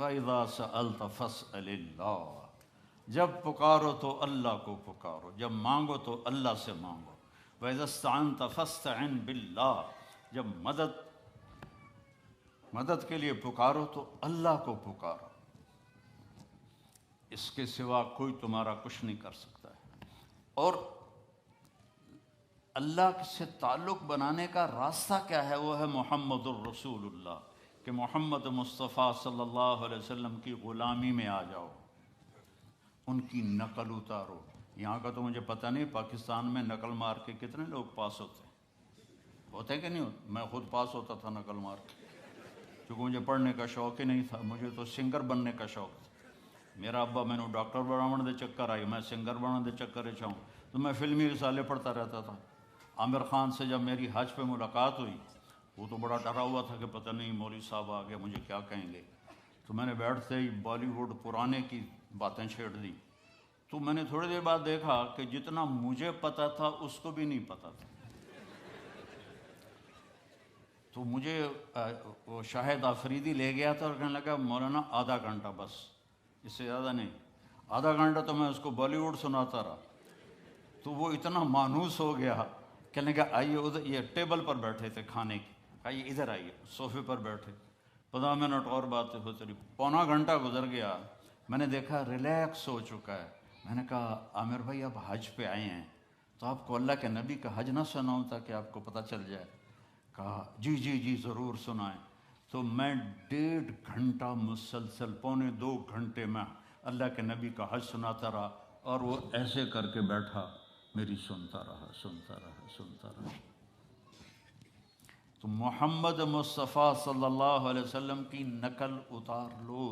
وَإِذَا سَأَلْتَ فَاسْأَلِ اللَّهَ، جب پکارو تو اللہ کو پکارو، جب مانگو تو اللہ سے مانگو۔ وَإِذَا اسْتَعَنْتَ فَاسْتَعِنْ بِاللَّهِ، جب مدد کے لیے پکارو تو اللہ کو پکارو، اس کے سوا کوئی تمہارا کچھ نہیں کر سکتا ہے۔ اور اللہ سے تعلق بنانے کا راستہ کیا ہے؟ وہ ہے محمد الرسول اللہ، کہ محمد مصطفیٰ صلی اللہ علیہ وسلم کی غلامی میں آ جاؤ، ان کی نقل اتارو۔ یہاں کا تو مجھے پتہ نہیں پاکستان میں نقل مار کے کتنے لوگ پاس ہوتے ہیں کہ نہیں ہوتے؟ میں خود پاس ہوتا تھا نقل مار کے، کیونکہ مجھے پڑھنے کا شوق ہی نہیں تھا، مجھے تو سنگر بننے کا شوق تھا۔ میرا ابا میں نے ڈاکٹر بناون دے چکر آئی، میں سنگر بناون دے چکر چاہوں تو میں فلمی رسالے پڑھتا رہتا تھا۔ عامر خان سے جب میری حج پہ ملاقات ہوئی، وہ تو بڑا ڈرا ہوا تھا کہ پتہ نہیں مولوی صاحب آگے مجھے کیا کہیں گے، تو میں نے بیٹھتے ہی بالی ووڈ پرانے کی باتیں چھیڑ دی۔ تو میں نے تھوڑی دیر بعد دیکھا کہ جتنا مجھے پتا تھا اس کو بھی نہیں پتا تھا۔ تو مجھے وہ شاہد آفریدی لے گیا تھا اور کہنے لگا مولانا آدھا گھنٹہ بس، اس سے زیادہ نہیں۔ آدھا گھنٹہ تو میں اس کو بالی ووڈ سناتا رہا، تو وہ اتنا مانوس ہو گیا، کہنے لگا آئیے ادھر، یہ ٹیبل پر بیٹھے تھے کھانے کی، آئیے ادھر آئیے، صوفے پر بیٹھے، 15 منٹ اور باتیں ہوتی رہی، پونا گھنٹہ گزر گیا، میں نے دیکھا ریلیکس ہو چکا ہے۔ میں نے کہا عامر بھائی آپ حج پہ آئے ہیں تو آپ کو اللہ کے نبی کا حج نہ سناؤں تاکہ آپ کو پتہ چل جائے؟ کہا جی جی جی ضرور سنائیں۔ تو میں 1.5 گھنٹہ مسلسل، 1.25 گھنٹے میں اللہ کے نبی کا حج سناتا رہا، اور وہ ایسے کر کے بیٹھا، میری سنتا رہا سنتا رہا سنتا رہا۔ تو محمد مصطفیٰ صلی اللہ علیہ وسلم کی نقل اتار لو،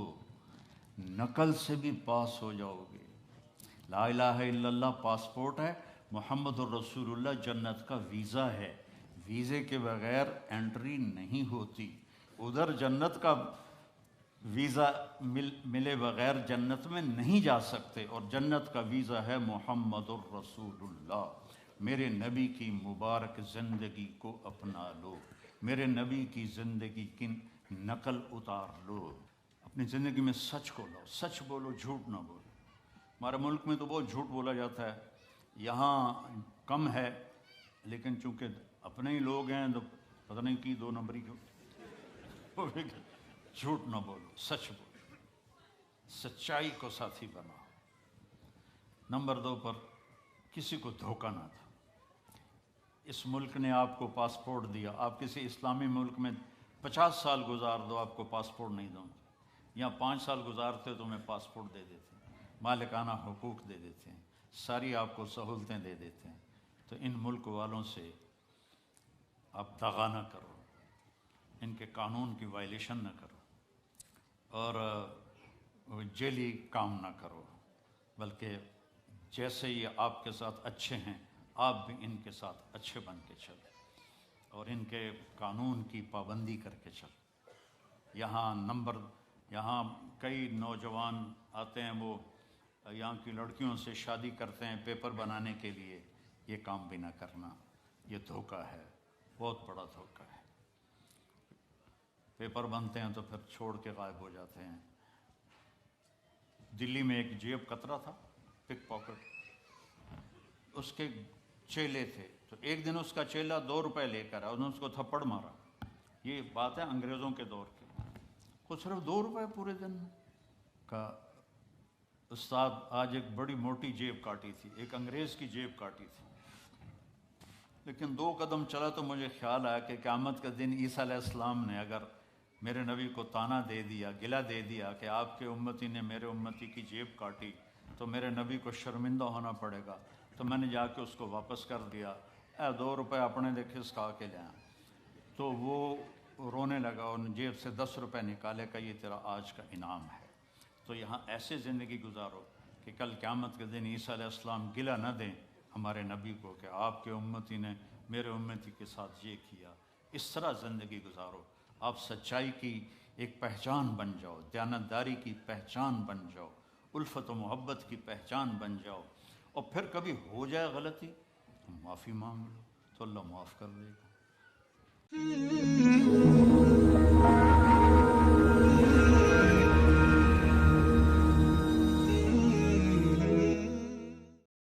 نقل سے بھی پاس ہو جاؤ گے۔ لا الہ الا اللہ پاسپورٹ ہے، محمد الرسول اللہ جنت کا ویزا ہے، ویزے کے بغیر انٹری نہیں ہوتی۔ ادھر جنت کا ویزا ملے بغیر جنت میں نہیں جا سکتے، اور جنت کا ویزا ہے محمد الرسول اللہ۔ میرے نبی کی مبارک زندگی کو اپنا لو، میرے نبی کی زندگی کی نقل اتار لو، اپنی زندگی میں سچ کو لاؤ، سچ بولو، جھوٹ نہ بولو۔ ہمارے ملک میں تو بہت جھوٹ بولا جاتا ہے، یہاں کم ہے، لیکن چونکہ اپنے ہی لوگ ہیں تو پتہ نہیں کی 2 نمبری کیوں۔ جھوٹ نہ بولو، سچ بولو، سچائی کو ساتھی بناؤ۔ نمبر 2 پر کسی کو دھوکہ نہ دو۔ اس ملک نے آپ کو پاسپورٹ دیا، آپ کسی اسلامی ملک میں 50 سال گزار دو، آپ کو پاسپورٹ نہیں دوں گا۔ یہاں 5 سال گزارتے تو میں پاسپورٹ دے دیتے ہیں، مالکانہ حقوق دے دیتے ہیں، ساری آپ کو سہولتیں دے دیتے ہیں۔ تو ان ملک والوں سے آپ دغا نہ کرو، ان کے قانون کی وائلیشن نہ کرو، اور جیلی کام نہ کرو، بلکہ جیسے یہ آپ کے ساتھ اچھے ہیں آپ بھی ان کے ساتھ اچھے بن کے چلو، اور ان کے قانون کی پابندی کر کے چلو۔ یہاں کئی نوجوان آتے ہیں، وہ یہاں کی لڑکیوں سے شادی کرتے ہیں پیپر بنانے کے لیے، یہ کام بھی نہ کرنا، یہ دھوکہ ہے، بہت بڑا دھوکہ ہے۔ پیپر بنتے ہیں تو پھر چھوڑ کے غائب ہو جاتے ہیں۔ دلی میں ایک جیب کترا تھا، پک پاکٹ، اس کے چیلے تھے، تو ایک دن اس کا چیلا 2 روپے لے کر آیا، انہوں نے اس کو تھپڑ مارا۔ یہ بات ہے انگریزوں کے دور کی، وہ صرف 2 روپے پورے دن میں۔ کہا استاد آج ایک بڑی موٹی جیب کاٹی تھی، ایک انگریز کی جیب کاٹی تھی، لیکن 2 قدم چلا تو مجھے خیال آیا کہ قیامت کے دن عیسیٰ علیہ السلام نے اگر میرے نبی کو طعنہ دے دیا، گلہ دے دیا کہ آپ کے امتی نے میرے امتی کی جیب کاٹی، تو میرے نبی کو شرمندہ ہونا پڑے گا۔ تو میں نے جا کے اس کو واپس کر دیا، 2 روپے اپنے دے کھسکا کے لے آیا۔ تو وہ رونے لگا، اور جیب سے 10 روپے نکالے، کہ یہ تیرا آج کا انعام ہے۔ تو یہاں ایسے زندگی گزارو کہ کل قیامت کے دن عیسیٰ علیہ السلام گلہ نہ دیں ہمارے نبی کو کہ آپ کے امتی نے میرے امتی کے ساتھ یہ کیا۔ اس طرح زندگی گزارو، آپ سچائی کی ایک پہچان بن جاؤ، دیانتداری کی پہچان بن جاؤ، الفت و محبت کی پہچان بن جاؤ، اور پھر کبھی ہو جائے غلطی تو معافی مانگ لو تو اللہ معاف کر دے گا۔